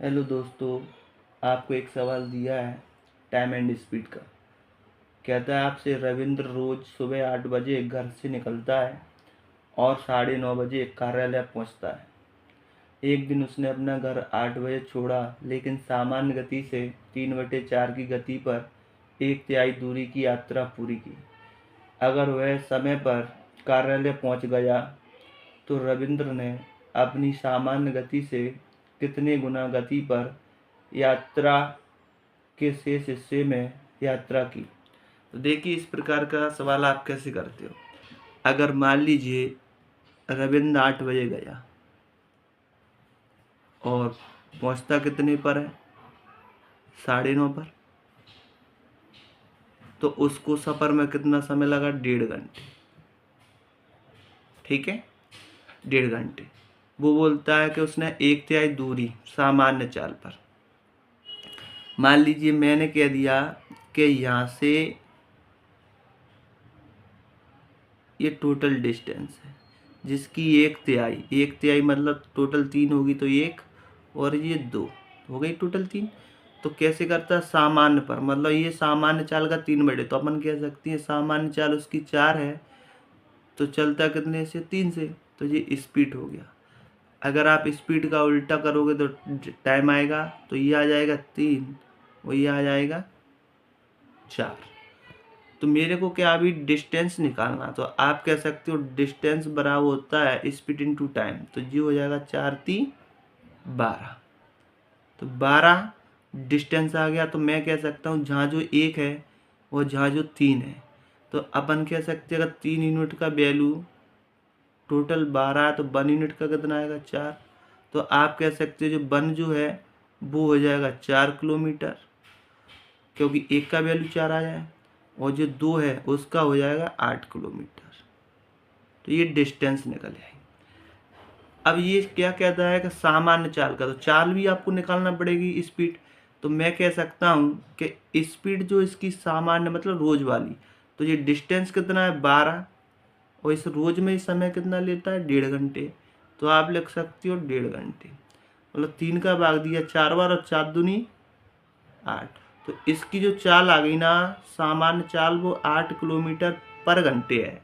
Hello दोस्तों, आपको एक सवाल दिया है टाइम एंड स्पीड का। कहता है आपसे रविंद्र रोज सुबह 8 बजे घर से निकलता है और 9:30 बजे कार्यालय पहुंचता है। एक दिन उसने अपना घर 8 बजे छोड़ा, लेकिन सामान्य गति से 3/4 की गति पर 1/3 दूरी की यात्रा पूरी की। अगर वह समय पर कार्यालय पहुंच गया तो रविंद्र ने अपनी सामान्य गति से कितने गुना गति पर यात्रा के शेष हिस्से में यात्रा की। तो देखिए, इस प्रकार का सवाल आप कैसे करते हो। अगर मान लीजिए रविंद्र 8 बजे गया और पहुंचता कितने पर है, 9:30 पर, तो उसको सफ़र में कितना समय लगा, 1.5 घंटे। ठीक है, 1.5 घंटे। वो बोलता है कि उसने 1/3 दूरी सामान्य चाल पर। मान लीजिए मैंने कह दिया कि यहाँ से ये टोटल डिस्टेंस है जिसकी 1/3 मतलब टोटल 3 होगी, तो 1 और ये 2 हो गई, टोटल 3। तो कैसे करता है, सामान्य पर, मतलब ये सामान्य चाल का 3/, तो अपन कह सकते हैं सामान्य चाल उसकी 4 है, तो चलता कितने से, 3 से, तो ये स्पीड हो गया। अगर आप स्पीड का उल्टा करोगे तो टाइम आएगा, तो ये आ जाएगा 3 और ये आ जाएगा 4। तो मेरे को क्या अभी डिस्टेंस निकालना, तो आप कह सकते हो डिस्टेंस बराबर होता है स्पीड इनटू टाइम, तो ये हो जाएगा 4×3=12। तो 12 डिस्टेंस आ गया। तो मैं कह सकता हूँ जहाँ जो 1 है और जहाँ जो 3 है, तो अपन कह सकते हैं अगर 3 यूनिट का वैल्यू टोटल 12 है तो 1 यूनिट का कितना आएगा, 4। तो आप कह सकते हो जो 1 जो है वो हो जाएगा 4 किलोमीटर, क्योंकि 1 का वैल्यू 4 आ जाए, और जो 2 है उसका हो जाएगा 8 किलोमीटर। तो ये डिस्टेंस निकल जाएगी। अब ये क्या कहता है कि सामान्य चाल का, तो चाल भी आपको निकालना पड़ेगी, स्पीड। तो मैं कह सकता हूँ कि स्पीड जो इसकी सामान्य मतलब रोज वाली, तो ये डिस्टेंस कितना है, 12, और इस रोज में समय कितना लेता है, 1.5 घंटे। तो आप लिख सकते हो 1.5 घंटे, मतलब 3 का भाग दिया 4 बार और 4 दूनी 8। तो इसकी जो चाल आ गई ना, सामान्य चाल, वो 8 किलोमीटर पर घंटे है।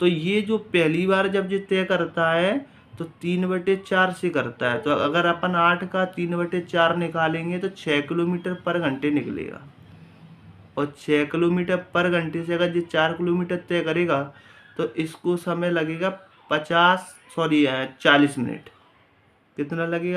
तो ये जो पहली बार जब ये तय करता है तो 3/4 से करता है। तो अगर अपन 8 का 3/4 निकालेंगे तो 6 किलोमीटर पर घंटे निकलेगा, और 6 किलोमीटर पर घंटे से अगर ये 4 किलोमीटर तय करेगा तो इसको समय लगेगा 40 मिनट। कितना लगेगा?